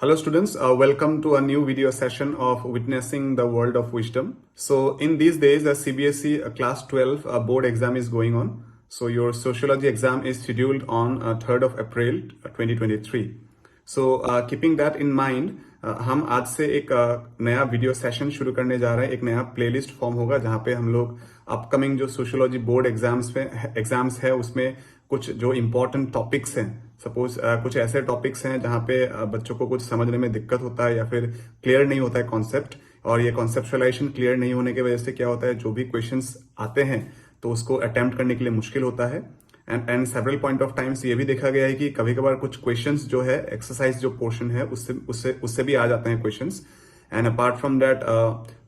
Hello students, welcome to a new video session of Witnessing the World of Wisdom. So in these days, the CBSE class 12 board exam is going on. So your sociology exam is scheduled on 3rd of April 2023. So keeping that in mind, हम आज से एक नया video session शुरू करने जा रहे हैं। एक नया प्लेलिस्ट फॉर्म होगा जहां पे हम लोग अपकमिंग जो सोशियोलॉजी बोर्ड एग्जाम्स है उसमें कुछ जो इम्पोर्टेंट टॉपिक्स हैं, सपोज कुछ ऐसे टॉपिक्स हैं जहां पे बच्चों को कुछ समझने में दिक्कत होता है या फिर क्लियर नहीं होता है कॉन्सेप्ट, और ये कॉन्सेप्चुअलाइजेशन क्लियर नहीं होने की वजह से क्या होता है, जो भी क्वेश्चंस आते हैं तो उसको अटेम्प्ट करने के लिए मुश्किल होता है। And several point of times ये भी देखा गया है कि कभी कभार कुछ क्वेश्चंस जो है एक्सरसाइज जो पोर्शन है उससे भी आ जाते हैं questions. And apart from that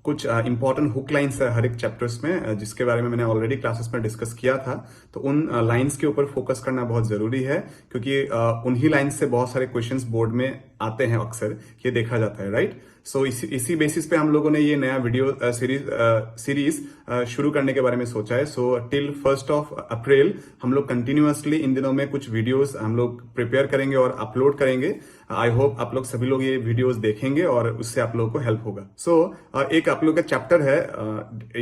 कुछ इंपॉर्टेंट हुक लाइन्स है हर एक चैप्टर्स में, जिसके बारे में मैंने ऑलरेडी क्लासेस में डिस्कस किया था। तो उन लाइन्स के ऊपर फोकस करना बहुत जरूरी है, क्योंकि उन्हीं लाइन्स से बहुत सारे क्वेश्चंस बोर्ड में आते हैं, अक्सर ये देखा जाता है, राइट। सो इसी बेसिस पे हम लोगों ने ये नया वीडियो सीरीज शुरू करने के बारे में सोचा है। So till 1st of April हम लोग कंटिन्यूअसली इन दिनों में कुछ वीडियोस हम लोग प्रिपेयर करेंगे और अपलोड करेंगे। आई होप आप लोग सभी लोग ये वीडियोस देखेंगे और उससे आप लोगों को हेल्प होगा। सो एक आप लोग का चैप्टर है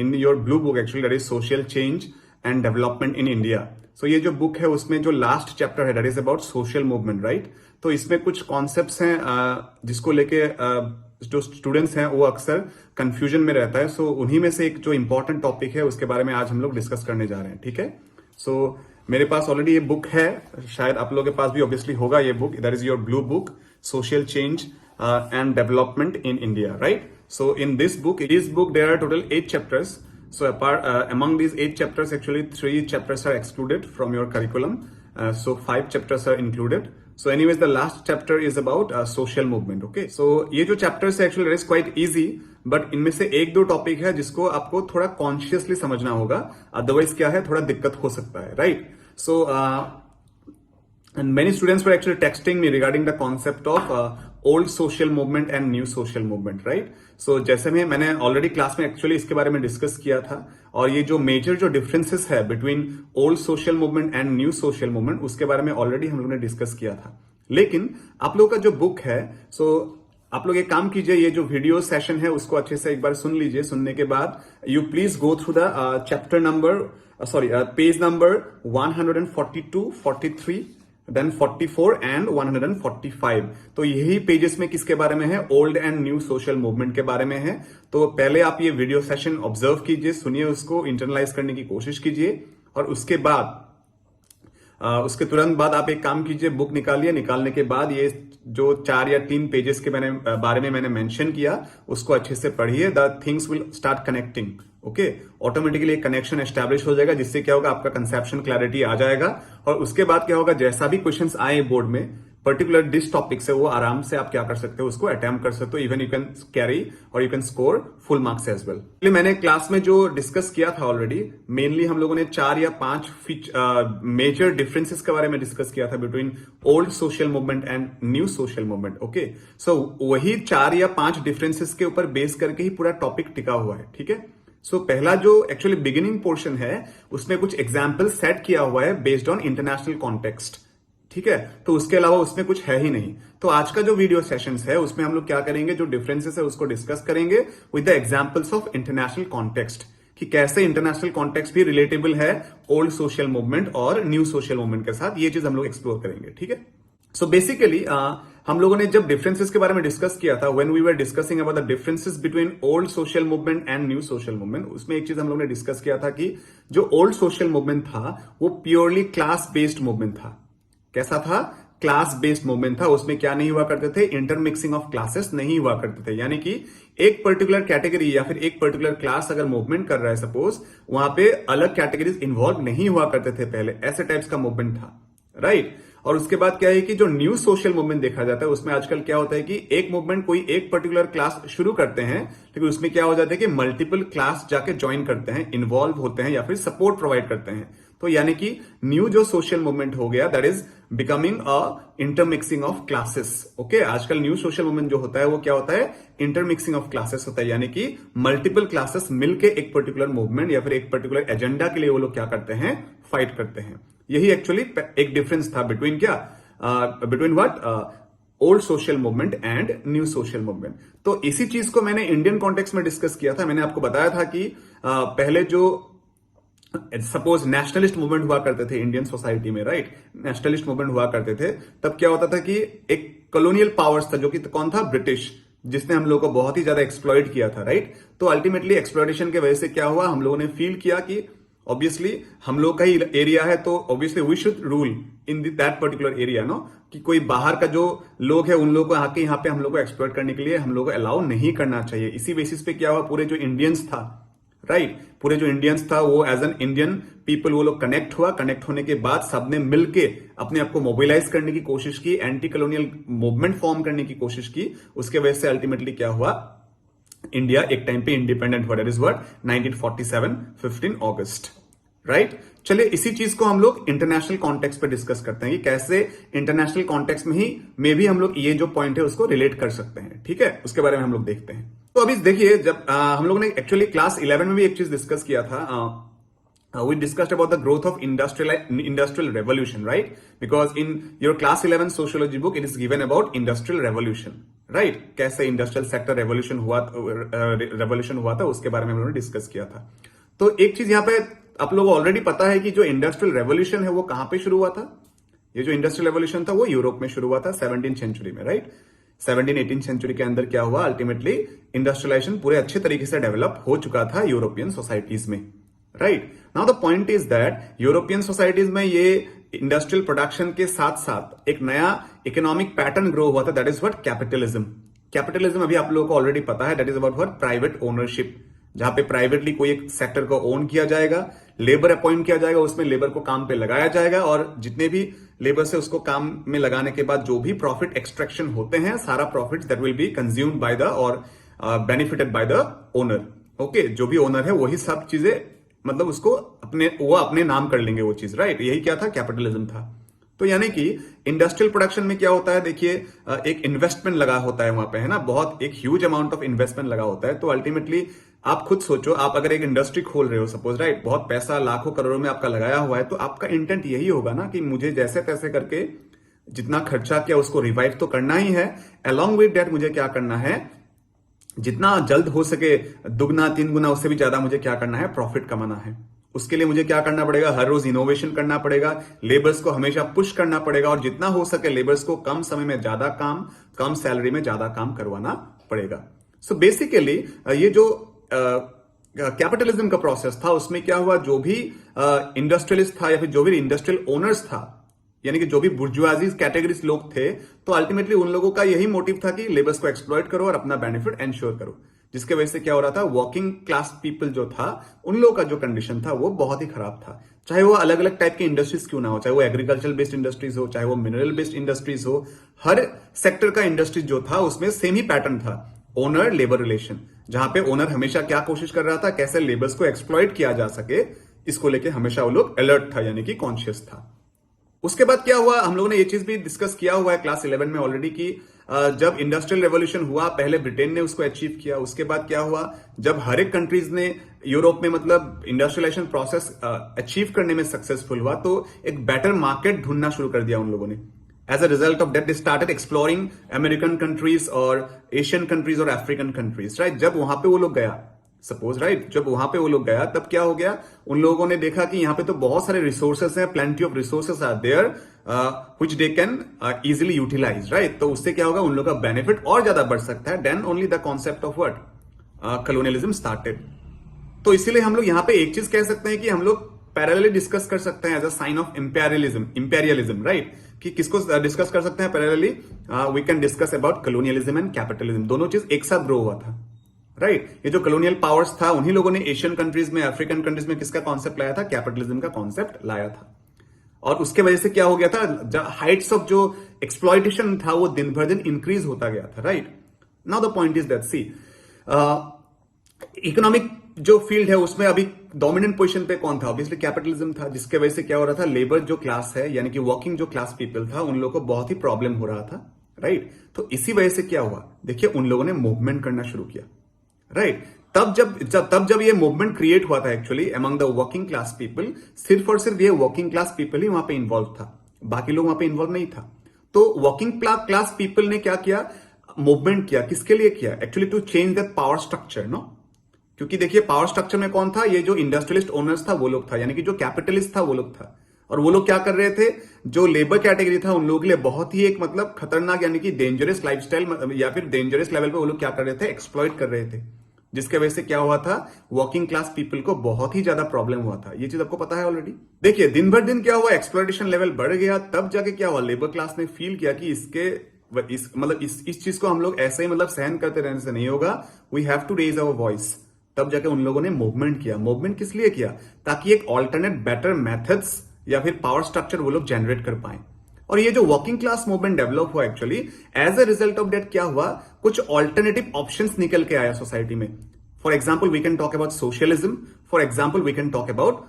in your blue book, actually that is social change and development in India. So ये जो बुक है उसमें जो लास्ट चैप्टर है that is about social movement, right. तो इसमें कुछ कॉन्सेप्ट्स हैं जिसको लेके जो स्टूडेंट्स हैं वो अक्सर कंफ्यूजन में रहता है। सो उन्हीं में से एक जो इंपॉर्टेंट टॉपिक है उसके बारे में आज हम लोग डिस्कस करने जा रहे हैं, ठीक है। सो मेरे पास ऑलरेडी ये बुक है, शायद आप लोगों के पास भी ऑब्वियसली होगा ये book, that is your blue book social change and development in India, right. So in this book there are total 8 chapters. So among these 8 chapters, actually 3 chapters are excluded from your curriculum. So 5 chapters are included. So anyways, the last chapter is about social movement. Okay. So ये जो chapters है actually is quite easy, but इनमें से एक दो topic है जिसको आपको थोड़ा कॉन्शियसली समझना होगा, अदरवाइज क्या है, थोड़ा दिक्कत हो सकता है, right. So and many students were actually texting me regarding the concept of old social movement and new social movement, right? So जैसे में मैंने ऑलरेडी क्लास में एक्चुअली इसके बारे में डिस्कस किया था, और ये जो मेजर जो डिफरेंसेस है between old social movement and new social movement उसके बारे में ऑलरेडी हम लोगों ने डिस्कस किया था। लेकिन आप लोगों का जो बुक है, सो आप लोग एक काम कीजिए, ये जो वीडियो सेशन है उसको अच्छे से एक बार सुन लीजिए। सुनने के बाद you please go through the chapter number page number 142, 43, then 44 and 145। तो यही पेजेस में किसके बारे में है, old and new social movement के बारे में है। तो पहले आप ये वीडियो सेशन ऑब्जर्व कीजिए, सुनिए, उसको इंटरनलाइज करने की कोशिश कीजिए, और उसके बाद उसके तुरंत बाद आप एक काम कीजिए, बुक निकालिए। निकालने के बाद ये जो 4 या 3 पेजेस के बारे में मैंने मेंशन किया उसको अच्छे से पढ़िए। The things will start connecting, okay. Automatically एक कनेक्शन एस्टैब्लिश हो जाएगा, जिससे क्या होगा, आपका कंसेप्शन क्लैरिटी आ जाएगा। और उसके बाद क्या होगा, जैसा भी क्वेश्चंस आए बोर्ड में पर्टिकुलर डिस टॉपिक से, वो आराम से आप क्या कर सकते हो, उसको अटेम्प्ट कर सकते हो। इवन यू कैन कैरी और you can score full marks as well. मैंने क्लास में जो डिस्कस किया था ऑलरेडी, मेनली हम लोगों ने 4 या 5 मेजर डिफरेंसेस के बारे में डिस्कस किया था between old social movement and new social movement, okay. So वही 4 या 5 डिफरेंसेस के ऊपर बेस करके ही पूरा टॉपिक टिका हुआ है, ठीक है। सो पहला जो एक्चुअली बिगिनिंग पोर्शन है उसमें कुछ एग्जाम्पल सेट किया हुआ है बेस्ड ऑन इंटरनेशनल कॉन्टेक्स्ट, ठीक है। तो उसके अलावा उसमें कुछ है ही नहीं। तो आज का जो वीडियो सेशंस है उसमें हम लोग क्या करेंगे, जो डिफरेंसेस है उसको डिस्कस करेंगे with the examples of international context, कि कैसे इंटरनेशनल कॉन्टेक्स्ट भी रिलेटेबल है ओल्ड सोशल मूवमेंट और न्यू सोशल मूवमेंट के साथ। ये चीज हम लोग एक्सप्लोर करेंगे, ठीक है। सो बेसिकली हम लोगों ने जब डिफरेंसेस के बारे में डिस्कस किया था, when we were discussing about the differences between old social movement and new social movement, उसमें एक चीज हम लोगों ने डिस्कस किया था कि जो ओल्ड सोशल मूवमेंट था वो प्योरली क्लास बेस्ड मूवमेंट था। कैसा था, क्लास बेस्ड मूवमेंट था। उसमें क्या नहीं हुआ करते थे, इंटरमिक्सिंग ऑफ क्लासेस नहीं हुआ करते थे। यानी कि एक पर्टिकुलर कैटेगरी या फिर एक पर्टिकुलर क्लास अगर मूवमेंट कर रहा है, सपोज, वहां पे अलग कैटेगरीज इन्वॉल्व नहीं हुआ करते थे पहले, ऐसे टाइप्स का मूवमेंट था, राइट। और उसके बाद क्या है कि जो न्यू सोशल मूवमेंट देखा जाता है उसमें आजकल क्या होता है कि एक मूवमेंट कोई एक पर्टिकुलर क्लास शुरू करते हैं, लेकिन उसमें क्या हो जाता है कि मल्टीपल क्लास जाके ज्वाइन करते हैं, इन्वॉल्व होते हैं या फिर सपोर्ट प्रोवाइड करते हैं। तो यानी कि न्यू जो सोशल मूवमेंट हो गया, that is becoming a intermixing of classes, okay. आजकल न्यू सोशल मूवमेंट जो होता है वो क्या होता है, इंटरमिक्सिंग ऑफ क्लासेस होता है। यानी कि मल्टीपल क्लासेस मिलके एक पर्टिकुलर मूवमेंट या फिर एक पर्टिकुलर एजेंडा के लिए वो लोग क्या करते हैं, फाइट करते हैं। यही एक्चुअली एक डिफरेंस था बिटवीन क्या, between what, old social movement and new social movement. तो इसी चीज को मैंने इंडियन कॉन्टेक्स्ट में डिस्कस किया था। मैंने आपको बताया था कि पहले जो सपोज नेशनलिस्ट मूवमेंट हुआ करते थे इंडियन सोसाइटी में, राइट, नेशनलिस्ट मूवमेंट हुआ करते थे, तब क्या होता था कि एक कॉलोनियल पावर्स था, जो कि कौन था, ब्रिटिश, जिसने हम लोगों को बहुत ही ज्यादा एक्सप्लॉइट किया था, राइट। तो अल्टीमेटली एक्सप्लॉइटेशन की वजह से क्या हुआ, हम लोगों ने फील किया कि ऑब्वियसली हम लोग का ही एरिया है, तो obviously we should rule in that particular area, no, कि कोई बाहर का जो लोग है उन लोगों को आके यहाँ पे हम लोग को एक्सप्लॉइट करने के लिए हम लोग को अलाउ नहीं करना चाहिए। इसी बेसिस पे क्या हुआ, पूरे जो इंडियंस था, राइट, पूरे जो इंडियंस था वो एज एन इंडियन पीपल वो लोग कनेक्ट हुआ। कनेक्ट होने के बाद सबने मिलके अपने आप को मोबिलाइज करने की कोशिश की, एंटी कॉलोनियल मूवमेंट फॉर्म करने की कोशिश की। उसके वजह से अल्टीमेटली क्या हुआ, इंडिया एक टाइम पे इंडिपेंडेंट हुआ, that is what 1947 15 August, right. चलिए इसी चीज को हम लोग इंटरनेशनल कॉन्टेक्स्ट पे डिस्कस करते हैं कि कैसे इंटरनेशनल कॉन्टेक्स्ट में ही भी हम लोग ये जो पॉइंट है उसको रिलेट कर सकते हैं, ठीक है, उसके बारे में हम लोग देखते हैं। तो अभी देखिए, जब हम लोग ने एक्चुअली क्लास 11 में भी एक चीज डिस्कस किया था, we discussed about the growth of industrial revolution, right? Because in your class 11 sociology book, it is given about industrial revolution, right? कैसे industrial sector revolution हुआ था, उसके बारे में हम लोगों ने डिस्कस किया था। तो एक चीज यहाँ पे आप लोगों को ऑलरेडी पता है कि जो इंडस्ट्रियल रेवोल्यूशन है वो कहां पे शुरू हुआ था। ये जो इंडस्ट्रियल रेवोल्यूशन था वो यूरोप में शुरू हुआ था 17th सेंचुरी में, राइट। 17-18 सेंचुरी के अंदर क्या हुआ, अल्टीमेटली इंडस्ट्रियलाइजेशन पूरे अच्छे तरीके से डेवलप हो चुका था यूरोपियन सोसाइटीज में, right. Now the point is that European societies में ये इंडस्ट्रियल प्रोडक्शन के साथ साथ एक नया इकोनॉमिक पैटर्न ग्रो हुआ था, that is what capitalism. Capitalism अभी आप लोगों को ऑलरेडी पता है, that is about what private ownership, जहां पे प्राइवेटली कोई एक सेक्टर को ओन किया जाएगा, लेबर अपॉइंट किया जाएगा, उसमें लेबर को काम पे लगाया जाएगा, और जितने भी लेबर से उसको काम में लगाने के बाद जो भी प्रॉफिट एक्सट्रैक्शन होते हैं, सारा profit that will be consumed by the और benefited by the owner, okay. जो भी ओनर है वही सब चीजें, मतलब उसको अपने नाम कर लेंगे वो चीज, राइट। यही क्या था, कैपिटलिज्म था। तो यानी कि इंडस्ट्रियल प्रोडक्शन में क्या होता है, देखिए एक इन्वेस्टमेंट लगा होता है वहां पे, है ना, बहुत एक ह्यूज अमाउंट ऑफ इन्वेस्टमेंट लगा होता है। तो अल्टीमेटली आप खुद सोचो, आप अगर एक इंडस्ट्री खोल रहे हो सपोज, राइट, बहुत पैसा लाखों करोड़ों में आपका लगाया हुआ है, तो आपका इंटेंट यही होगा ना कि मुझे जैसे तैसे करके जितना खर्चा किया उसको रिवाइव तो करना ही है, अलॉन्ग विद दैट मुझे क्या करना है, जितना जल्द हो सके दुगना 3 गुना उससे भी ज्यादा मुझे क्या करना है, प्रॉफिट कमाना है। उसके लिए मुझे क्या करना पड़ेगा, हर रोज इनोवेशन करना पड़ेगा, लेबर्स को हमेशा पुश करना पड़ेगा, और जितना हो सके लेबर्स को कम समय में ज्यादा काम, कम सैलरी में ज्यादा काम करवाना पड़ेगा। सो बेसिकली ये जो कैपिटलिज्म का प्रोसेस था उसमें क्या हुआ, जो भी इंडस्ट्रियलिस्ट था या फिर जो भी इंडस्ट्रियल ओनर्स था, यानी कि जो भी बुर्जुआजी कैटेगरीज लोग थे, तो अल्टीमेटली उन लोगों का यही मोटिव था कि लेबर्स को एक्सप्लॉइट करो और अपना बेनिफिट एंश्योर करो, जिसके वजह से क्या हो रहा था, वर्किंग क्लास पीपल जो था उन लोगों का जो कंडीशन था वो बहुत ही खराब था। चाहे वो अलग अलग टाइप की इंडस्ट्रीज क्यों ना हो, चाहे वो एग्रीकल्चर बेस्ड इंडस्ट्रीज हो, चाहे वो मिनरल बेस्ड इंडस्ट्रीज हो, हर सेक्टर का इंडस्ट्रीज जो था उसमें सेम ही पैटर्न था, ओनर लेबर रिलेशन, जहां पे ओनर हमेशा क्या कोशिश कर रहा था, कैसे लेबर्स को एक्सप्लॉइट किया जा सके, इसको लेके हमेशा वो लोग अलर्ट था, यानी कि कॉन्शियस था। उसके बाद क्या हुआ, हम लोगों ने ये चीज भी डिस्कस किया हुआ है क्लास 11 में ऑलरेडी की जब इंडस्ट्रियल रेवोल्यूशन हुआ, पहले ब्रिटेन ने उसको अचीव किया, उसके बाद क्या हुआ, जब हर एक कंट्रीज ने यूरोप में मतलब इंडस्ट्रियलाइजेशन प्रोसेस अचीव करने में सक्सेसफुल हुआ, तो एक बेटर मार्केट ढूंढना शुरू कर दिया उन लोगों ने। As a result of that, they started exploring American countries और Asian countries और African countries, right? जब वहां पे वो लोग गया, सपोज, राइट, जब वहां पे वो लोग गया तब क्या हो गया, उन लोगों ने देखा कि यहाँ पे तो बहुत सारे रिसोर्सेस हैं, plenty of resources are there which they can easily utilise, right. तो उससे क्या होगा, उन लोगों का बेनिफिट और ज्यादा बढ़ सकता है। Then only the concept of what colonialism started. तो इसीलिए हम लोग यहाँ पे एक चीज कह सकते हैं कि हम लोग पैरेलली डिस्कस कर सकते हैं as a sign of imperialism, right, कि किसको डिस्कस कर सकते हैं parallelly, we can discuss about colonialism and capitalism. दोनों चीज एक साथ ग्रो हुआ था, राइट। ये जो कॉलोनियल पावर्स था उन्हीं लोगों ने एशियन कंट्रीज में, अफ्रीकन कंट्रीज में किसका कॉन्सेप्ट लाया था, कैपिटलिज्म का कॉन्सेप्ट लाया था। और उसके वजह से क्या हो गया था, हाइट्स ऑफ जो एक्सप्लॉइटेशन था वो दिन भर दिन इंक्रीज होता गया था, right. Now the point is that see economic जो फील्ड है उसमें अभी डोमिनेंट पोजीशन पे कौन था, ऑब्वियसली कैपिटलिज्म था, जिसके वजह से क्या हो रहा था, लेबर जो क्लास है यानी कि वर्किंग जो क्लास पीपल था उन लोगों को बहुत ही प्रॉब्लम हो रहा था, राइट। तो इसी वजह से क्या हुआ, देखिए उन लोगों ने मूवमेंट करना शुरू किया, राइट। तब जब ये मूवमेंट क्रिएट हुआ था actually among the working class people, सिर्फ और सिर्फ ये वर्किंग क्लास पीपल ही वहां पे इन्वॉल्व था, बाकी लोग वहां पे इन्वॉल्व नहीं था। तो वर्किंग क्लास पीपल ने क्या किया, मूवमेंट किया। किसके लिए किया? Actually to change the power structure, no. क्योंकि देखिए पावर स्ट्रक्चर में कौन था, ये जो इंडस्ट्रियलिस्ट ओनर्स था वो लोग था, यानी कि जो कैपिटलिस्ट था वो लोग था। और वो लोग क्या कर रहे थे, जो लेबर कैटेगरी था उन लोगों के लिए बहुत ही एक मतलब खतरनाक यानी कि डेंजरस लाइफस्टाइल या फिर डेंजरस लेवल पे वो लोग क्या कर रहे थे, एक्सप्लॉइट कर रहे थे। जिसके वजह से क्या हुआ था, वर्किंग क्लास पीपल को बहुत ही ज्यादा प्रॉब्लम हुआ था। ये चीज आपको पता है ऑलरेडी। देखिए दिन भर दिन क्या हुआ, एक्सप्लॉइटेशन लेवल बढ़ गया, तब जाके क्या हुआ, लेबर क्लास ने फील किया कि इस चीज को हम लोग ऐसे ही मतलब सहन करते रहने से नहीं होगा, we have to raise our voice. तब जाके उन लोगों ने मूवमेंट किया। मूवमेंट किस लिए किया, ताकि एक ऑल्टरनेट बेटर मेथड्स या फिर पावर स्ट्रक्चर वो लोग जनरेट कर पाए। और ये जो वर्किंग क्लास मूवमेंट डेवलप हुआ actually as a result of that क्या हुआ, कुछ ऑल्टरनेटिव ऑप्शंस निकल के आया सोसाइटी में। For example we can talk about socialism, for example we can talk about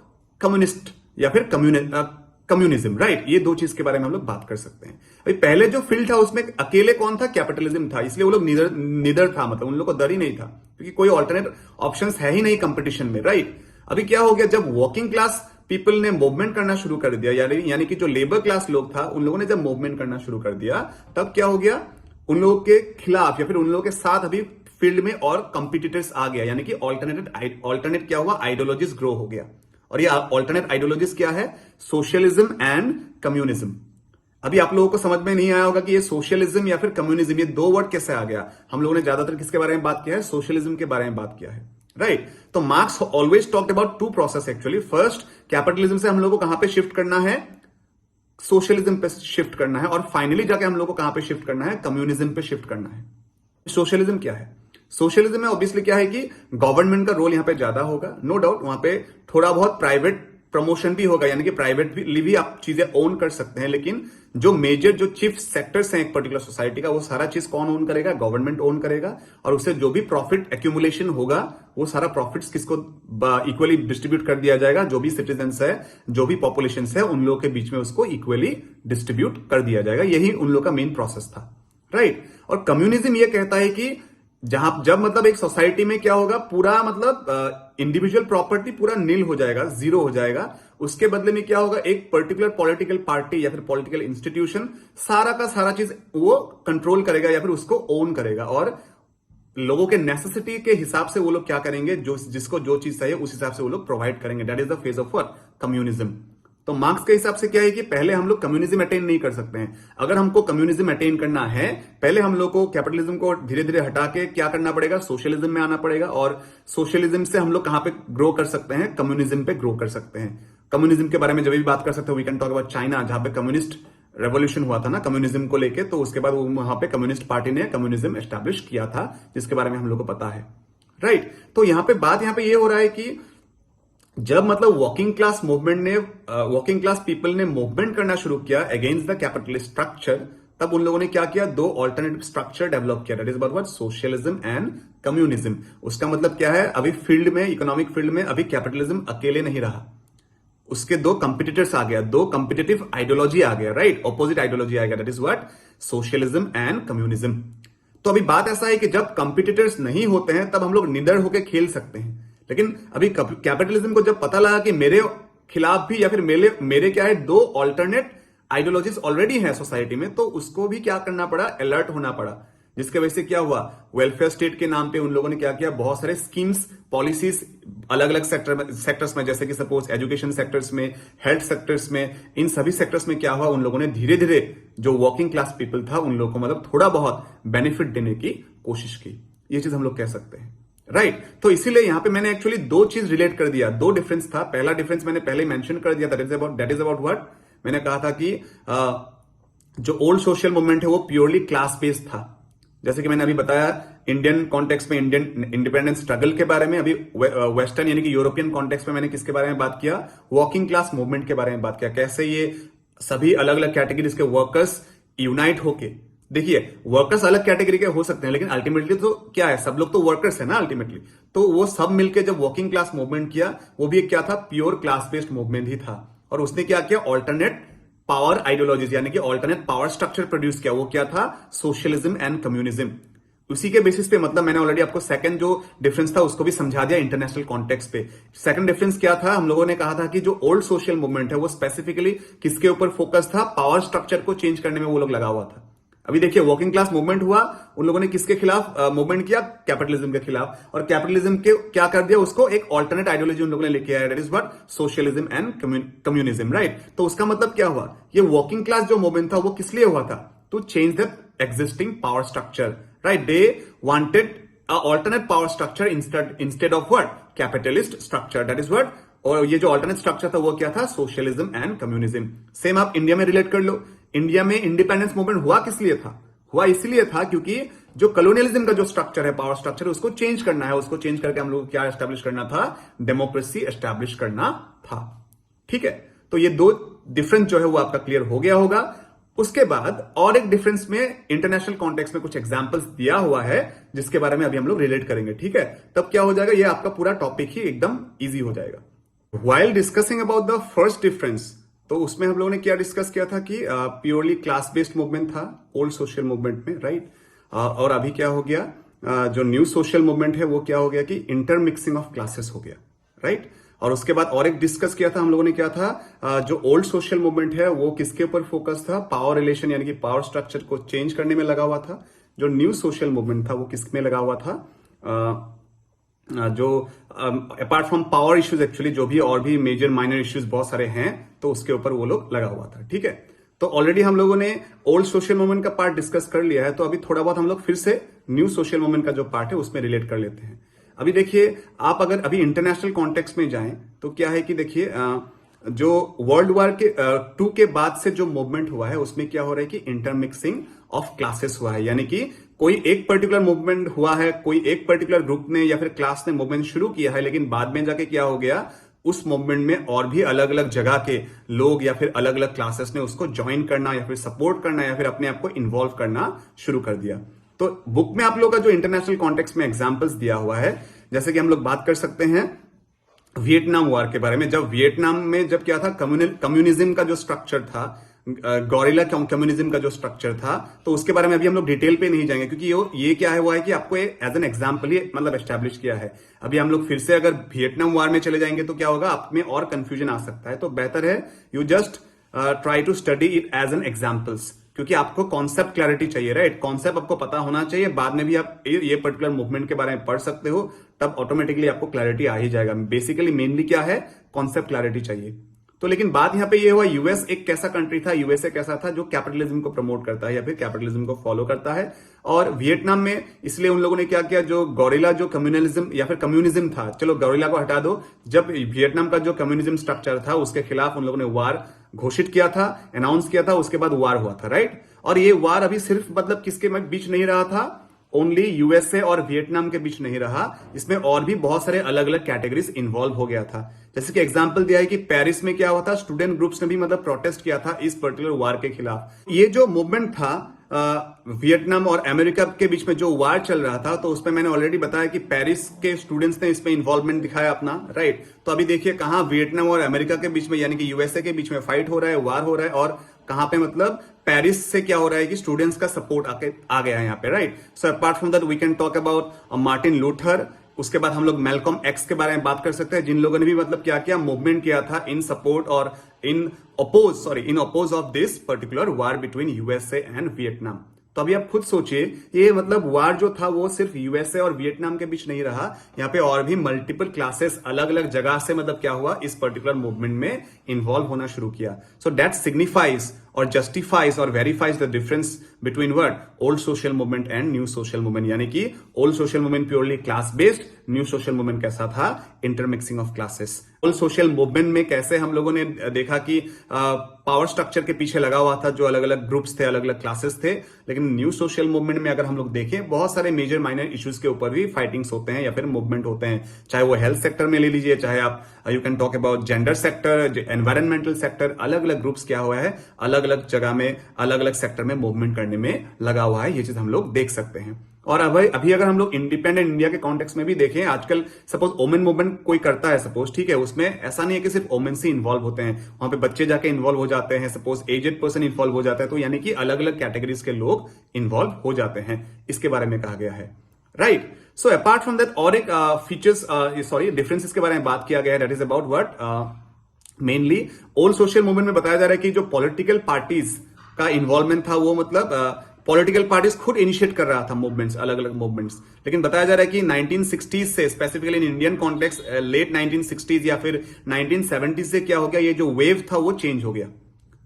communist या फिर कम्युनिज्म, राइट। ये दो चीज के बारे में हम लोग बात कर सकते हैं। अभी पहले जो फील्ड था उसमें अकेले कौन था, कैपिटलिज्म था, इसलिए वो लोग निडर था, मतलब उन लोग को डर ही नहीं था, क्योंकि कोई ऑल्टरनेट ऑप्शंस है ही नहीं कंपटीशन में, राइट। अभी क्या हो गया, जब वर्किंग क्लास पीपल ने मूवमेंट करना शुरू कर दिया, यानी कि जो लेबर क्लास लोग था उन लोगों ने जब मूवमेंट करना शुरू कर दिया, तब क्या हो गया, उन लोगों के खिलाफ या फिर उन लोगों के साथ अभी फील्ड में और कंपिटिटर्स आ गया, यानी कि ऑल्टरनेट क्या हुआ, आइडियोलॉजीज ग्रो हो गया। और ये ऑल्टरनेट आइडियोलॉजीज क्या है, सोशलिज्म एंड कम्युनिज्म। अभी आप लोगों को समझ में नहीं आया होगा कि ये सोशलिज्म या फिर कम्युनिज्म, ये दो वर्ड कैसे आ गया। हम लोगों ने ज्यादातर किसके बारे में बात किया है, सोशलिज्म के बारे में बात किया है, राइट। तो Marx always talked about two process actually. First capitalism से हम लोग को कहां पे शिफ्ट करना है, सोशलिज्म पे शिफ्ट करना है, और फाइनली जाके हम लोग को कहां पे शिफ्ट करना है, कम्युनिज्म पे शिफ्ट करना है। सोशलिज्म क्या है, सोशलिज्म में ऑब्वियसली क्या है कि गवर्नमेंट का रोल यहां पे ज्यादा होगा, नो डाउट। वहां पे थोड़ा बहुत प्राइवेट प्रमोशन भी होगा, यानी कि प्राइवेटली भी आप चीजें ओन कर सकते हैं, लेकिन जो मेजर जो चीफ सेक्टर्स हैं एक पर्टिकुलर सोसाइटी का, वो सारा चीज कौन ओन करेगा, गवर्नमेंट ओन करेगा। और उससे जो भी प्रॉफिट एक्यूमुलेशन होगा वो सारा प्रॉफिट्स किसको इक्वली डिस्ट्रीब्यूट कर दिया जाएगा, जो भी सिटीजन्स है, जो भी पॉपुलेशन है, उन लोगों के बीच में उसको इक्वली डिस्ट्रीब्यूट कर दिया जाएगा। यही उन लोगों का मेन प्रोसेस था, राइट। और कम्युनिज्म ये कहता है कि जब मतलब एक सोसाइटी में क्या होगा, पूरा मतलब इंडिविजुअल प्रॉपर्टी पूरा नील हो जाएगा, जीरो हो जाएगा। उसके बदले में क्या होगा, एक पर्टिकुलर पॉलिटिकल पार्टी या फिर पॉलिटिकल इंस्टीट्यूशन सारा का सारा चीज वो कंट्रोल करेगा या फिर उसको ओन करेगा, और लोगों के नेसेसिटी के हिसाब से वो लोग क्या करेंगे, जिसको जो चीज चाहिए उस हिसाब से वो लोग प्रोवाइड करेंगे। That is the phase of what, communism. तो मार्क्स के हिसाब से क्या है कि पहले हम लोग कम्युनिज्म अटेन नहीं कर सकते हैं। अगर हमको कम्युनिज्म अटेन करना है, पहले हम लोग को कैपिटलिज्म को धीरे धीरे हटा के क्या करना पड़ेगा, सोशलिज्म में आना पड़ेगा। और सोशलिज्म से हम लोग कहां पे ग्रो कर सकते हैं, कम्युनिज्म पे ग्रो कर सकते हैं। कम्युनिज्म के बारे में जब भी बात कर सकते हैं, we can talk about China, जहां पे कम्युनिस्ट रेवोल्यूशन हुआ था ना कम्युनिज्म को लेके, तो उसके बाद वहां पे कम्युनिस्ट पार्टी ने कम्युनिज्म एस्टैब्लिश किया था, जिसके बारे में हम लोग को पता है, राइट। तो यहां पे ये हो रहा है कि जब मतलब वर्किंग क्लास पीपल ने मूवमेंट करना शुरू किया अगेंस्ट द कैपिटलिस्ट स्ट्रक्चर, तब उन लोगों ने क्या किया, दो अल्टरनेटिव स्ट्रक्चर डेवलप किया, that is about what, socialism and communism. उसका मतलब क्या है, अभी फील्ड में, इकोनॉमिक फील्ड में अभी कैपिटलिज्म अकेले नहीं रहा, उसके दो कंपिटिटर्स आ गया, दो कंपिटिटिव आइडियोलॉजी आ गया, राइट, ऑपोजिट आइडियोलॉजी आ गया, that is what, socialism and communism. तो अभी बात ऐसा है कि जब कंपिटिटर्स नहीं होते हैं तब हम लोग निडर होकर खेल सकते हैं। लेकिन अभी कैपिटलिज्म को जब पता लगा कि मेरे खिलाफ भी या फिर मेरे क्या है, दो ऑल्टरनेट आइडियोलॉजीज ऑलरेडी हैं सोसाइटी में, तो उसको भी क्या करना पड़ा, अलर्ट होना पड़ा। जिसके वजह से क्या हुआ, वेलफेयर स्टेट के नाम पे उन लोगों ने क्या किया, बहुत सारे स्कीम्स, पॉलिसीज अलग अलग सेक्टर्स में, जैसे कि सपोज एजुकेशन सेक्टर्स में, हेल्थ सेक्टर्स में, इन सभी सेक्टर्स में क्या हुआ, उन लोगों ने धीरे धीरे जो वर्किंग क्लास पीपल था उन लोगों को मतलब थोड़ा बहुत बेनिफिट देने की कोशिश की। ये चीज हम लोग कह सकते हैं, राइट। तो इसीलिए यहां पे मैंने एक्चुअली दो चीज रिलेट कर दिया, दो डिफरेंस था। पहला डिफरेंस मैंने पहले मेंशन कर दिया, दैट इज अबाउट व्हाट, मैंने कहा था कि जो ओल्ड सोशल मूवमेंट है वो प्योरली क्लास बेस्ड था। जैसे कि मैंने अभी बताया इंडियन कॉन्टेक्स्ट में इंडियन इंडिपेंडेंस स्ट्रगल के बारे में, अभी वेस्टर्न यानी कि यूरोपियन कॉन्टेक्स्ट में मैंने किसके बारे में बात किया, वर्किंग क्लास मूवमेंट के बारे में बात किया। कैसे ये सभी अलग अलग कैटेगरीज के वर्कर्स यूनाइट होके, देखिए वर्कर्स अलग कैटेगरी के हो सकते हैं, लेकिन अल्टीमेटली तो क्या है, सब लोग तो वर्कर्स है ना अल्टीमेटली। तो वो सब मिलकर जब वर्किंग क्लास मूवमेंट किया, वो भी एक क्या था, प्योर क्लास बेस्ड मूवमेंट ही था। और उसने क्या किया, ऑल्टरनेट पावर आइडियोलॉजीज यानी कि ऑल्टरनेट पावर स्ट्रक्चर प्रोड्यूस किया। वो क्या था, सोशलिज्म एंड कम्युनिज्म। उसी के बेसिस पे मतलब मैंने ऑलरेडी आपको सेकंड जो डिफरेंस था उसको भी समझा दिया इंटरनेशनल कॉन्टेक्स्ट पे। सेकंड डिफरेंस क्या था, हम लोगों ने कहा था कि जो ओल्ड सोशल मूवमेंट है वो स्पेसिफिकली किसके ऊपर फोकस था, पावर स्ट्रक्चर को चेंज करने में वो लोग लगा हुआ था। अभी देखिए वर्किंग क्लास मूवमेंट हुआ, उन लोगों ने किसके खिलाफ मूवमेंट किया, कैपिटलिज्म के खिलाफ, और कैपिटलिज्म के क्या कर दिया, उसको एक ऑल्टरनेट आइडियोलॉजी उन लोगों ने लेके आया, that is what socialism and communism, right. तो उसका मतलब क्या हुआ, ये वर्किंग क्लास जो मूवमेंट था वो किस लिए हुआ था, to change the existing power structure, right? They wanted a alternate power structure instead of what, capitalist structure, that is what। और ये जो alternate structure था वो क्या था, socialism and communism। सेम आप इंडिया में रिलेट कर लो, इंडिया में इंडिपेंडेंस मूवमेंट हुआ किस लिए था, हुआ इसलिए था क्योंकि जो कॉलोनियलिज्म का जो स्ट्रक्चर है, पावर स्ट्रक्चर, उसको चेंज करना है, उसको चेंज करके हम लोग क्या एस्टेब्लिश करना था, डेमोक्रेसी एस्टेब्लिश करना था। ठीक है, तो ये दो डिफरेंस जो है वो आपका क्लियर हो गया होगा। उसके बाद और एक डिफरेंस में इंटरनेशनल कॉन्टेक्स्ट में कुछ एग्जांपल्स दिया हुआ है जिसके बारे में अभी हम लोग रिलेट करेंगे। ठीक है, तब क्या हो जाएगा, ये आपका पूरा टॉपिक ही एकदम इजी हो जाएगा। While discussing about the first difference, तो उसमें हम लोगों ने क्या डिस्कस किया था कि प्योरली क्लास बेस्ड मूवमेंट था ओल्ड सोशल मूवमेंट में, राइट। और अभी क्या हो गया, जो न्यू सोशल मूवमेंट है वो क्या हो गया कि इंटरमिक्सिंग ऑफ क्लासेस हो गया, राइट। और उसके बाद और एक डिस्कस किया था हम लोगों ने, क्या था, जो ओल्ड सोशल मूवमेंट है वो किसके ऊपर फोकस था, पावर रिलेशन यानी कि पावर स्ट्रक्चर को चेंज करने में लगा हुआ था। जो न्यू सोशल मूवमेंट था वो किस में लगा हुआ था, जो apart from power issues, actually जो भी और भी मेजर माइनर इश्यूज बहुत सारे हैं तो उसके ऊपर वो लोग लगा हुआ था। ठीक है, तो ऑलरेडी हम लोगों ने ओल्ड सोशल मूवमेंट का पार्ट डिस्कस कर लिया है, तो अभी थोड़ा बहुत हम लोग फिर से न्यू सोशल मूवमेंट का जो पार्ट है उसमें रिलेट कर लेते हैं। अभी देखिए, आप अगर अभी इंटरनेशनल कॉन्टेक्स्ट में जाएं तो क्या है कि देखिए, जो वर्ल्ड वॉर के 2 के बाद से जो मूवमेंट हुआ है उसमें क्या हो रहा है कि इंटरमिक्सिंग ऑफ क्लासेस हुआ है, यानी कि कोई एक पर्टिकुलर मूवमेंट हुआ है, कोई एक पर्टिकुलर ग्रुप ने या फिर क्लास ने मूवमेंट शुरू किया है, लेकिन बाद में जाके क्या हो गया, उस मूवमेंट में और भी अलग अलग जगह के लोग या फिर अलग अलग क्लासेस ने उसको ज्वाइन करना या फिर सपोर्ट करना या फिर अपने आप को इन्वॉल्व करना शुरू कर दिया। तो बुक में आप लोग का जो इंटरनेशनल कॉन्टेक्स्ट में एग्जांपल्स दिया हुआ है, जैसे कि हम लोग बात कर सकते हैं वियतनाम वॉर के बारे में। जब वियतनाम में जब क्या था, कम्युनिज्म का जो स्ट्रक्चर था, गॉरिला कम्युनिज्म का जो स्ट्रक्चर था, तो उसके बारे में अभी हम लोग डिटेल पे नहीं जाएंगे क्योंकि ये क्या है, वो है कि आपको एज एन एग्जाम्पल ही मतलब एस्टेब्लिश किया है। अभी हम लोग फिर से अगर वियतनाम वॉर में चले जाएंगे तो क्या होगा, आप में और कंफ्यूजन आ सकता है। तो बेहतर है you just try to study it as an examples, क्योंकि आपको कॉन्सेप्ट क्लैरिटी चाहिए, राइट। कॉन्सेप्ट आपको पता होना चाहिए, बाद में भी आप ये पर्टिकुलर मूवमेंट के बारे में पढ़ सकते हो, तब ऑटोमेटिकली आपको क्लैरिटी आ ही जाएगा। बेसिकली मेनली क्या है, कॉन्सेप्ट क्लैरिटी चाहिए। तो लेकिन बात यहां पे ये हुआ, यूएस एक कैसा कंट्री था, यूएसए कैसा था जो कैपिटलिज्म को प्रमोट करता है या फिर कैपिटलिज्म को फॉलो करता है। और वियतनाम में इसलिए उन लोगों ने क्या किया, जो गॉरिला जो कम्युनलिज्म या फिर कम्युनिज्म था, चलो गॉरिला को हटा दो, जब वियतनाम का जो कम्युनिज्म स्ट्रक्चर था उसके खिलाफ उन लोगों ने वार घोषित किया था, अनाउंस किया था, उसके बाद वार हुआ था, राइट। और ये वार अभी सिर्फ मतलब किसके बीच नहीं रहा था, ओनली यूएसए और वियतनाम के बीच नहीं रहा, इसमें और भी बहुत सारे अलग अलग कैटेगरीज इन्वॉल्व हो गया था। जैसे कि एग्जांपल दिया है कि पेरिस में क्या हुआ था, स्टूडेंट ग्रुप्स ने भी मतलब प्रोटेस्ट किया था इस पर्टिकुलर वार के खिलाफ। ये जो मूवमेंट था वियतनाम और अमेरिका के बीच में जो वार चल रहा था, तो उसमें मैंने ऑलरेडी बताया कि पेरिस के स्टूडेंट्स ने इसमें इन्वॉल्वमेंट दिखाया अपना, राइट। तो अभी देखिए कहां वियतनाम और अमेरिका के बीच में यानी कि यूएसए के बीच में फाइट हो रहा है, वार हो रहा है, और कहां पे मतलब पेरिस से क्या हो रहा है कि स्टूडेंट्स का सपोर्ट आ गया है यहाँ पे, right. So apart from that we can talk about Martin Luther. उसके बाद हम लोग मैल्कम एक्स के बारे में बात कर सकते हैं, जिन लोगों ने भी मतलब क्या किया, मूवमेंट किया था इन सपोर्ट और in oppose of this particular war between USA and Vietnam. तो अभी आप खुद सोचिए, ये मतलब वार जो था वो सिर्फ यूएसए और वियतनाम के बीच नहीं रहा, यहाँ पे और भी मल्टीपल क्लासेस अलग अलग जगह से मतलब क्या हुआ, इस पर्टिकुलर मूवमेंट में इन्वॉल्व होना शुरू किया। सो दैट सिग्निफाइज और जस्टिफाइज और verifies the difference between word old social movement and new social movement, यानी कि old social movement purely class based, new social movement कैसा था, intermixing of classes. Old social movement में कैसे हम लोगों ने देखा कि पावर स्ट्रक्चर के पीछे लगा हुआ था, जो अलग अलग ग्रुप्स थे, अलग अलग क्लासेस थे। लेकिन न्यू सोशल मूवमेंट में अगर हम लोग देखें, बहुत सारे मेजर माइनर इश्यूज के ऊपर भी फाइटिंग्स होते हैं या फिर मूवमेंट होते हैं, चाहे वो हेल्थ सेक्टर में ले लीजिए, चाहे आप you can talk about gender sector, environmental sector, अलग अलग ग्रुप्स क्या हुआ है, अलग अलग जगह में अलग अलग सेक्टर में मूवमेंट करने में लगा हुआ है, ये चीज हम लोग देख सकते हैं। और अभी अगर हम लोग इंडिपेंडेंट इंडिया के कॉन्टेक्स्ट में भी देखें, आजकल सपोज वोमेन मूवमेंट कोई करता है, सपोज ठीक है, उसमें ऐसा नहीं है कि सिर्फ वोमेन से इन्वॉल्व होते हैं, वहां पे बच्चे जाके इन्वॉल्व हो जाते हैं, सपोज एजेड पर्सन इन्वॉल्व हो जाता है, तो यानी कि अलग अलग कैटेगरीज के लोग इन्वॉल्व हो जाते हैं, इसके बारे में कहा गया है, right. So apart from that और एक फीचर्स डिफरेंसेस के बारे में बात किया गया है, that is about what mainly old social movement में बताया जा रहा है कि जो पॉलिटिकल पार्टीज का इन्वॉल्वमेंट था वो मतलब पॉलिटिकल पार्टीज खुद इनिशिएट कर रहा था मूवमेंट्स, अलग अलग मूवमेंट्स, लेकिन बताया जा रहा है कि 1960s से specifically in Indian context late 1960s या फिर 1970s से क्या हो गया, ये जो वेव था वो चेंज हो गया,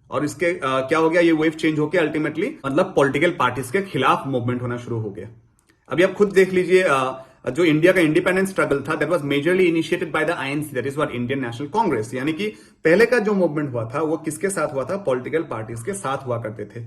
और इसके क्या हो गया, ये वेव चेंज होकर अल्टीमेटली मतलब पॉलिटिकल पार्टीज के खिलाफ मूवमेंट होना शुरू हो गया। अभी आप खुद देख लीजिए, जो इंडिया का इंडिपेंडेंस स्ट्रगल था that was majorly initiated by the INC, that is what Indian national Congress, यानी कि पहले का जो मूवमेंट हुआ था वो किसके साथ हुआ था, पॉलिटिकल पार्टीज के साथ हुआ करते थे,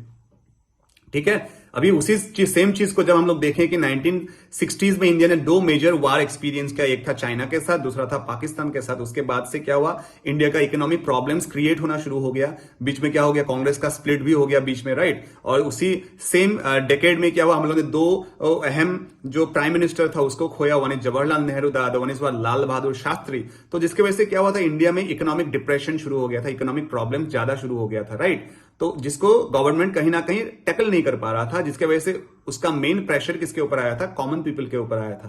ठीक है। अभी उसी सेम चीज को जब हम लोग देखें कि 1960s में इंडिया ने दो मेजर वार एक्सपीरियंस किया, एक था चाइना के साथ, दूसरा था पाकिस्तान के साथ। उसके बाद से क्या हुआ, इंडिया का इकोनॉमिक प्रॉब्लम्स क्रिएट होना शुरू हो गया, बीच में क्या हो गया, कांग्रेस का स्प्लिट भी हो गया बीच में, राइट। और उसी सेम डेकेड में क्या हुआ, हम लोगों ने दो अहम जो प्राइम मिनिस्टर था उसको खोया, one is Jawaharlal Nehru, the other one is Lal Bahadur Shastri. तो जिसकी वजह से क्या हुआ था, इंडिया में इकोनॉमिक डिप्रेशन शुरू हो गया था, इकोनॉमिक प्रॉब्लम ज्यादा शुरू हो गया था, राइट। तो जिसको गवर्नमेंट कहीं ना कहीं टैकल नहीं कर पा रहा था, जिसके वजह से उसका मेन प्रेशर किसके ऊपर आया था, कॉमन पीपल के ऊपर आया था।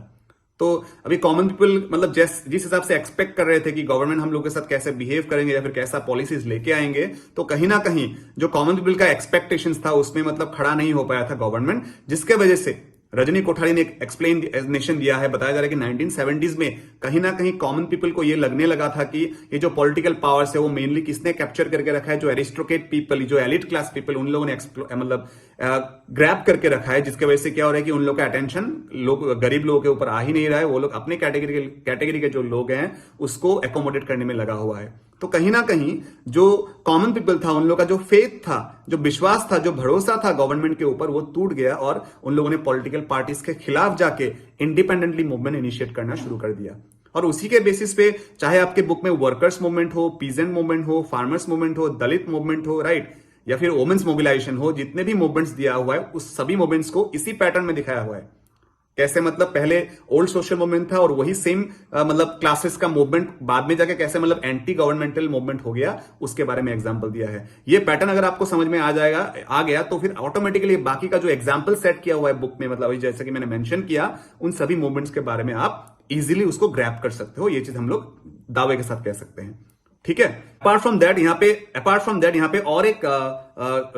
तो अभी कॉमन पीपल मतलब जिस हिसाब से एक्सपेक्ट कर रहे थे कि गवर्नमेंट हम लोग के साथ कैसे बिहेव करेंगे या फिर कैसा पॉलिसीज लेके आएंगे, तो कहीं ना कहीं जो कॉमन पीपल का एक्सपेक्टेशंस था उसमें मतलब खड़ा नहीं हो पाया था गवर्नमेंट, जिसके वजह से रजनी कोठारी ने एक एक्सप्लेनेशन दिया है, बताया जा रहा है कि 1970s में कहीं ना कहीं कॉमन पीपल को ये लगने लगा था कि ये जो पॉलिटिकल पावर्स है वो मेनली किसने कैप्चर करके रखा है, जो एरिस्टोक्रेट पीपल, जो एलिट क्लास पीपल, उन लोगों ने मतलब ग्रैब करके रखा है, जिसके वजह से क्या हो रहा है कि उन लोगों का अटेंशन लोग गरीब लोगों के ऊपर आ ही नहीं रहा है, वो लोग अपने कैटेगरी के जो लोग हैं उसको एकोमोडेट करने में लगा हुआ है। तो कहीं ना कहीं जो कॉमन पीपल था, उन लोगों का जो फेथ था, जो विश्वास था, जो भरोसा था गवर्नमेंट के ऊपर, वो टूट गया और उन लोगों ने पॉलिटिकल पार्टीज के खिलाफ जाके इंडिपेंडेंटली मूवमेंट इनिशिएट करना शुरू कर दिया। और उसी के बेसिस पे चाहे आपके बुक में वर्कर्स मूवमेंट हो, पीजेंट मूवमेंट हो, फार्मर्स मूवमेंट हो, दलित मूवमेंट हो, राइट, या फिर वुमेन्स मोबिलाइजेशन हो, जितने भी मूवमेंट्स दिया हुआ है उस सभी मूवमेंट्स को इसी पैटर्न में दिखाया हुआ है। कैसे मतलब पहले ओल्ड सोशल मूवमेंट था और वही सेम मतलब क्लासेस का मूवमेंट बाद में जाके कैसे मतलब एंटी गवर्नमेंटल मूवमेंट हो गया, उसके बारे में एग्जांपल दिया है। ये पैटर्न अगर आपको समझ में आ गया तो फिर ऑटोमेटिकली बाकी का जो एग्जांपल सेट किया हुआ है बुक में, मतलब जैसे कि मैंने मेंशन किया, उन सभी मूवमेंट्स के बारे में आप इजीली उसको ग्रैब कर सकते हो। ये चीज हम लोग दावे के साथ कह सकते हैं, ठीक है। अपार्ट फ्रॉम दैट यहाँ पे और एक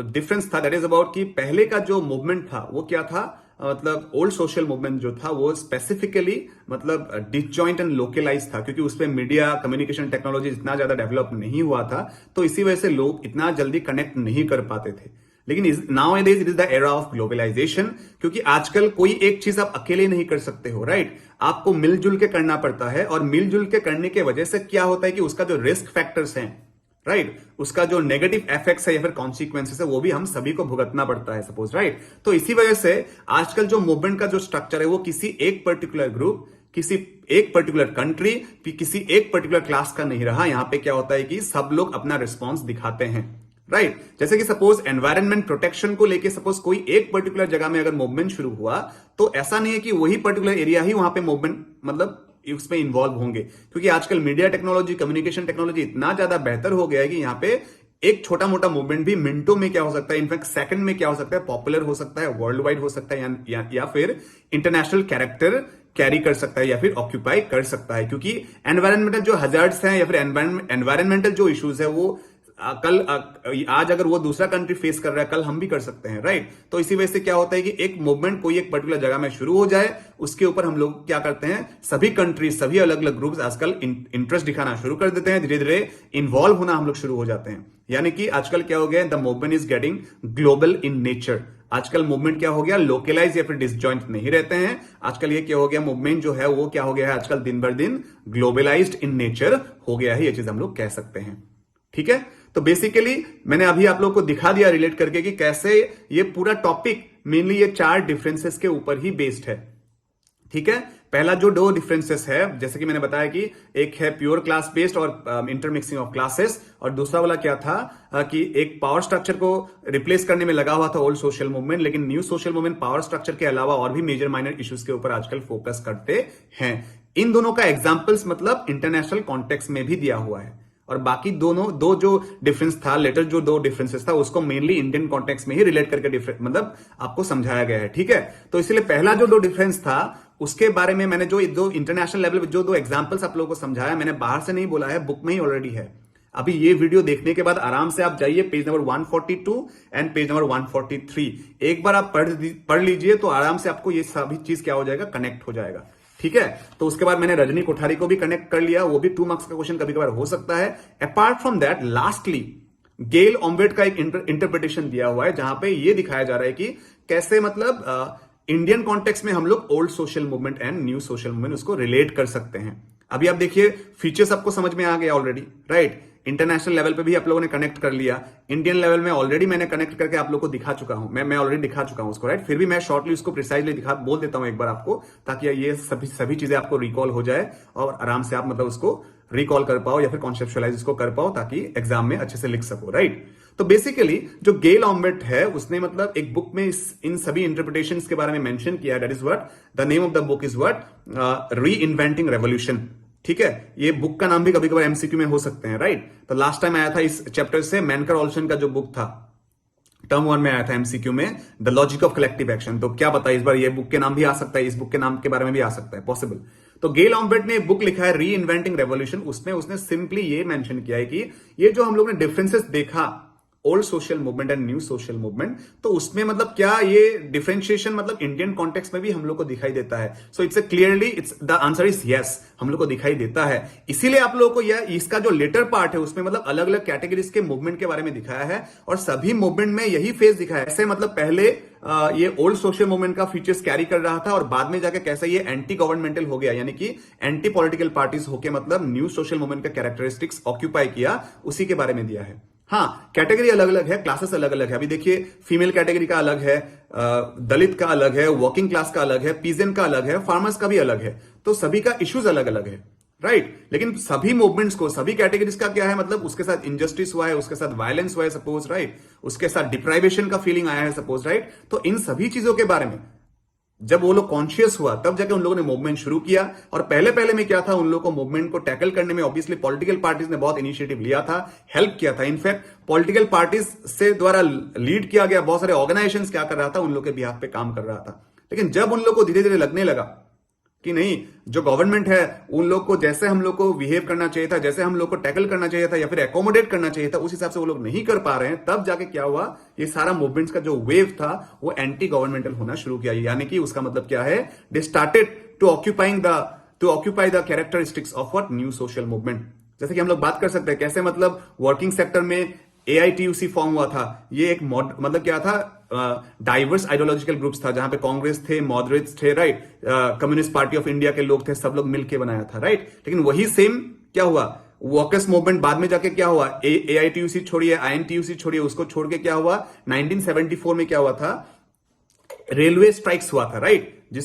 डिफरेंस था, दैट इज अबाउट कि पहले का जो मूवमेंट था वो क्या था, मतलब ओल्ड सोशल मूवमेंट जो था वो स्पेसिफिकली मतलब डिसजॉइंट एंड लोकलाइज था, क्योंकि उसपे मीडिया कम्युनिकेशन टेक्नोलॉजी इतना ज्यादा डेवलप नहीं हुआ था, तो इसी वजह से लोग इतना जल्दी कनेक्ट नहीं कर पाते थे। लेकिन nowadays it is the era of globalisation, क्योंकि आजकल कोई एक चीज आप अकेले नहीं कर सकते हो, राइट। आपको मिलजुल के करना पड़ता है, और मिलजुल के करने की वजह से क्या होता है कि उसका जो रिस्क फैक्टर्स हैं, राइट, उसका जो नेगेटिव इफेक्ट्स है या फिर कॉन्सिक्वेंसेस है, वो भी हम सभी को भुगतना पड़ता है, सपोज, राइट। तो इसी वजह से आजकल जो मूवमेंट का जो स्ट्रक्चर है वो किसी एक पर्टिकुलर ग्रुप, किसी एक पर्टिकुलर कंट्री, किसी एक पर्टिकुलर क्लास का नहीं रहा। यहां पे क्या होता है कि सब लोग अपना रिस्पॉन्स दिखाते हैं, राइट। जैसे कि सपोज एनवायरनमेंट प्रोटेक्शन को लेके सपोज कोई एक पर्टिकुलर जगह में अगर मूवमेंट शुरू हुआ, तो ऐसा नहीं है कि वही पर्टिकुलर एरिया ही वहां पे मूवमेंट मतलब उसमें इन्वॉल्व होंगे, क्योंकि आजकल मीडिया टेक्नोलॉजी, कम्युनिकेशन टेक्नोलॉजी इतना ज्यादा बेहतर हो गया है कि यहाँ पे एक छोटा मोटा मूवमेंट भी मिनटों में क्या हो सकता है, इनफैक्ट सेकंड में क्या हो सकता है, पॉपुलर हो सकता है, वर्ल्ड वाइड हो सकता है, या फिर इंटरनेशनल कैरेक्टर कैरी कर सकता है या फिर ऑक्यूपाई कर सकता है। क्योंकि एनवायरमेंटल जो हजार्ड्स हैं या फिर एनवायरमेंटल जो इश्यूज है वो कल आज अगर वो दूसरा कंट्री फेस कर रहा है, कल हम भी कर सकते हैं, राइट। तो इसी वजह से क्या होता है कि एक मूवमेंट कोई एक पर्टिकुलर जगह में शुरू हो जाए, उसके ऊपर हम लोग क्या करते हैं, सभी कंट्रीज, सभी अलग अलग ग्रुप्स आजकल इंटरेस्ट दिखाना शुरू कर देते हैं, धीरे धीरे इन्वॉल्व होना हम लोग शुरू हो जाते हैं। यानी कि आजकल क्या हो गया, the movement is getting global in nature. आजकल मूवमेंट क्या हो गया, लोकलाइज या फिर डिसजॉइंट नहीं रहते हैं। आजकल ये क्या हो गया, मूवमेंट जो है वो क्या हो गया है, आजकल दिन भर दिन ग्लोबलाइज्ड इन नेचर हो गया है, ये चीज हम लोग कह सकते हैं, ठीक है। तो बेसिकली मैंने अभी आप लोग को दिखा दिया रिलेट करके कि कैसे ये पूरा टॉपिक मेनली ये 4 डिफरेंसेस के ऊपर ही बेस्ड है। ठीक है। पहला जो दो डिफरेंसेस है, जैसे कि मैंने बताया कि एक है प्योर क्लास बेस्ड और इंटरमिक्सिंग ऑफ क्लासेस, और दूसरा वाला क्या था कि एक पावर स्ट्रक्चर को रिप्लेस करने में लगा हुआ था ओल्ड सोशल मूवमेंट, लेकिन new social movement power structure के अलावा और भी मेजर माइनर इश्यूज के ऊपर आजकल फोकस करते हैं। इन दोनों का एग्जाम्पल्स मतलब इंटरनेशनल कॉन्टेक्स्ट में भी दिया हुआ है, और बाकी दो जो डिफरेंस था, लेटर जो दो डिफरेंसेस था, उसको मेनली इंडियन कॉन्टेक्स्ट में ही रिलेट करके डिफरेंस मतलब आपको समझाया गया है। ठीक है, तो इसलिए पहला जो दो डिफरेंस था उसके बारे में मैंने जो दो इंटरनेशनल लेवल पे जो दो एग्जांपल्स आप लोगों को समझाया, मैंने बाहर से नहीं बोला है, बुक में ही ऑलरेडी है। अभी ये वीडियो देखने के बाद आराम से आप जाइए page number 142 and page number 143, एक बार आप पढ़ लीजिए तो आराम से आपको ये सभी चीज क्या हो जाएगा, कनेक्ट हो जाएगा। ठीक है, तो उसके बाद मैंने रजनी कोठारी को भी कनेक्ट कर लिया, वो भी 2 मार्क्स का क्वेश्चन कभी कभार हो सकता है। अपार्ट फ्रॉम दैट, लास्टली गेल ऑम्बेट का एक इंटरप्रिटेशन दिया हुआ है, जहां पे ये दिखाया जा रहा है कि कैसे मतलब इंडियन कॉन्टेक्स्ट में हम लोग old social movement and new social movement उसको रिलेट कर सकते हैं। अभी आप देखिए फीचर्स आपको समझ में आ गया ऑलरेडी, राइट। इंटरनेशनल लेवल पे भी आप लोगों ने कनेक्ट कर लिया, इंडियन लेवल में ऑलरेडी मैंने कनेक्ट करके आप लोगों को दिखा चुका हूं, मैं ऑलरेडी दिखा चुका हूं उसको, राइट। फिर भी मैं शॉर्टली उसको प्रिसाइजली बोल देता हूं एक बार आपको, ताकि ये सभी चीजें आपको रिकॉल हो जाए और आराम से आप मतलब उसको रिकॉल कर पाओ या फिर कॉन्सेप्चुअलाइज उसको कर पाओ, ताकि एग्जाम में अच्छे से लिख सको, राइट। तो बेसिकली जो गेल ऑम्बेट है उसने मतलब एक बुक में इन सभी इंटरप्रिटेशंस के बारे में मेंशन किया, that is what the name of the book is what री इन्वेंटिंग रेवोल्यूशन। ठीक है, ये बुक का नाम भी कभी कभार एमसीक्यू में हो सकते हैं, राइट। तो लास्ट टाइम आया था इस चैप्टर से मैनकर ऑल्सन का जो बुक था, टर्म 1 में आया था एमसीक्यू में, the logic of collective action. तो क्या पता इस बार ये बुक के नाम भी आ सकता है, इस बुक के नाम के बारे में भी आ सकता है, पॉसिबल। तो गेल ऑम्बेट ने बुक लिखा है री इन्वेंटिंग रेवोल्यूशन, उसने सिंपली ये मेंशन किया है कि ये जो हम लोग ने डिफरेंसेस देखा old social movement and new social movement, तो उसमें मतलब क्या ये डिफरेंशिएशन मतलब इंडियन कॉन्टेक्स्ट में भी हम लोग को दिखाई देता है। So it's clearly it's the answer is yes, हम लोग को दिखाई देता है। इसीलिए आप लोगों को यह इसका जो लेटर पार्ट है उसमें मतलब अलग अलग कैटेगरीज के मूवमेंट के बारे में दिखाया है, और सभी मूवमेंट में यही फेज दिखाया है। ऐसे मतलब पहले ये ओल्ड सोशल मूवमेंट का फीचर्स कैरी कर रहा था, और बाद में जाके कैसे ये एंटी गवर्नमेंटल हो गया, यानी कि एंटी पॉलिटिकल पार्टीज होके मतलब न्यू सोशल मूवमेंट का कैरेक्टरिस्टिक्स ऑक्यूपाई किया, उसी के बारे में दिया है। हाँ, कैटेगरी अलग अलग है, क्लासेस अलग अलग है। अभी देखिए फीमेल कैटेगरी का अलग है, दलित का अलग है, वर्किंग क्लास का अलग है, पीजेंट का अलग है, फार्मर्स का भी अलग है। तो सभी का इश्यूज अलग अलग है, राइट। लेकिन सभी मूवमेंट्स को, सभी कैटेगरीज का क्या है मतलब उसके साथ इंजस्टिस हुआ है, उसके साथ वायलेंस हुआ है सपोज, राइट, उसके साथ डिप्राइवेशन का फीलिंग आया है सपोज, राइट। तो इन सभी चीजों के बारे में जब वो लोग कॉन्शियस हुआ तब जाके उन लोगों ने मूवमेंट शुरू किया। और पहले में क्या था, उन लोगों को मूवमेंट को टैकल करने में ऑब्वियसली पॉलिटिकल पार्टीज ने बहुत इनिशिएटिव लिया था, हेल्प किया था। इनफैक्ट पॉलिटिकल पार्टीज से द्वारा लीड किया गया बहुत सारे ऑर्गेनाइजेशंस क्या कर रहा था, उन लोग के बिहाफ पे काम कर रहा था। लेकिन जब उन लोग को धीरे धीरे लगने लगा कि नहीं, जो गवर्नमेंट है उन लोग को जैसे हम लोग को बिहेव करना चाहिए था, जैसे हम लोग को टैकल करना चाहिए था या फिर एकोमोडेट करना चाहिए था, उस हिसाब से वो लोग नहीं कर पा रहे हैं, तब जाके क्या हुआ, ये सारा मूवमेंट्स का जो वेव था वो एंटी गवर्नमेंटल होना शुरू किया। यानी कि उसका मतलब क्या है, they started to occupy the characteristics of what new social movement. जैसे कि हम लोग बात कर सकते हैं कैसे मतलब वर्किंग सेक्टर में AITUC फॉर्म हुआ था। ये एक मतलब क्या था, डाइवर्स आइडियोलॉजिकल ग्रुप्स था, जहां पे कांग्रेस थे, मॉडरेट्स थे, right, communist party of India के लोग थे, सब लोग मिलकर बनाया था, राइट। लेकिन वही सेम क्या हुआ, वर्कर्स मूवमेंट बाद में जाके क्या हुआ, AITUC छोड़िए, INTUC छोड़िए, उसको छोड़ के क्या हुआ, 1974 में क्या हुआ था, रेलवे स्ट्राइक्स हुआ था, राइट।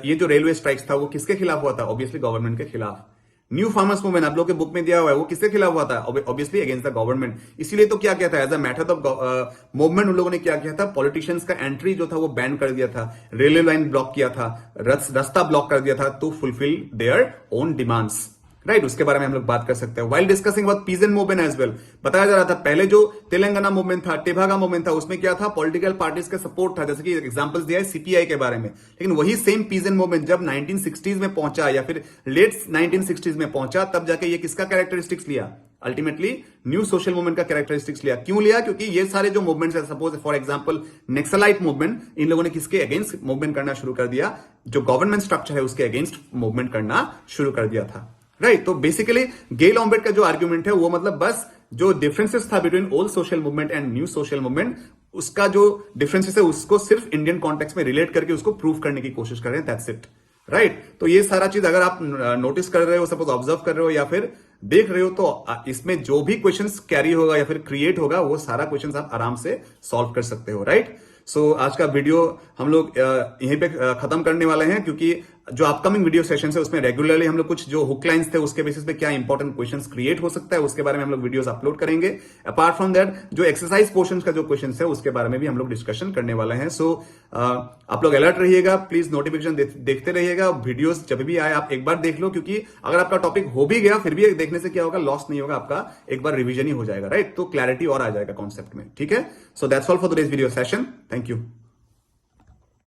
ये जो रेलवे स्ट्राइक्स था वो किसके खिलाफ हुआ था, ऑब्वियसली गवर्नमेंट के खिलाफ। न्यू फार्मर्स मूवमेंट आप लोग के बुक में दिया हुआ है, वो किसके खिलाफ हुआ था, ऑब्वियसली अगेंस्ट द गवर्नमेंट। इसीलिए तो क्या किया था, as a method of movement उन लोगों ने क्या किया था, पॉलिटिशियंस का एंट्री जो था वो बैन कर दिया था, रेलवे लाइन ब्लॉक किया था, रास्ता ब्लॉक कर दिया था to fulfill their own demands, right. उसके बारे में हम लोग बात कर सकते हैं। While discussing about peasant movement as well, बताया जा रहा था पहले जो तेलंगाना मूवमेंट था, टेभागा मूवमेंट था, उसमें क्या था, पॉलिटिकल पार्टीज का सपोर्ट था, जैसे कि एग्जांपल्स दिया है CPI के बारे में। लेकिन वही सेम पीजेंट मूवमेंट जब 1960s में पहुंचा या फिर लेट 1960s में पहुंचा, तब जाके ये किसका कैरेक्टरिस्टिक्स लिया, अल्टीमेटली न्यू सोशल मूवमेंट का कैरेक्टरिस्टिक्स लिया। क्यों लिया, क्योंकि ये सारे जो मूवमेंट्स है, suppose for example Naxalite movement, इन लोगों ने किसके अगेंस्ट मूवमेंट करना शुरू कर दिया, जो गवर्नमेंट स्ट्रक्चर है उसके अगेंस्ट मूवमेंट करना शुरू कर दिया था, राइट। तो बेसिकली गेल ऑम्बेट का जो आर्ग्यूमेंट है वो मतलब बस जो डिफरेंसेस था between old social movement and new social movement, उसका जो डिफरेंसेस है उसको सिर्फ इंडियन कॉन्टेक्स्ट में रिलेट करके उसको प्रूव करने की कोशिश कर रहे हैं, दैट्स इट, राइट। तो ये सारा चीज अगर आप नोटिस कर रहे हो, सपोज ऑब्जर्व कर रहे हो या फिर देख रहे हो, तो इसमें जो भी क्वेश्चंस कैरी होगा या फिर क्रिएट होगा वो सारा क्वेश्चंस आप आराम से सॉल्व कर सकते हो, राइट। सो आज का वीडियो हम लोग यहीं पे खत्म करने वाले हैं, क्योंकि जो अपकमिंग वीडियो सेशन है उसमें रेगुलरली हम लोग कुछ जो हुक लाइंस थे उसके बेसिस पे क्या इंपॉर्टेंट क्वेश्चंस क्रिएट हो सकता है उसके बारे में हम लोग वीडियोस अपलोड करेंगे। अपार्ट फ्रॉम दैट जो एक्सरसाइज पोर्शन का जो क्वेश्चन है उसके बारे में भी हम लोग डिस्कशन करने वाले हैं। सो आप लोग अलर्ट रहिएगा, प्लीज नोटिफिकेशन देखते रहिएगा। वीडियोस जब भी आए आप एक बार देख लो, क्योंकि अगर आपका टॉपिक हो भी गया फिर भी देखने से क्या होगा, लॉस नहीं होगा, आपका एक बार रिविजन ही हो जाएगा, राइट? तो क्लैरिटी और आ जाएगा कॉन्सेप्ट में, ठीक है? So that's all for today's video session. Thank you.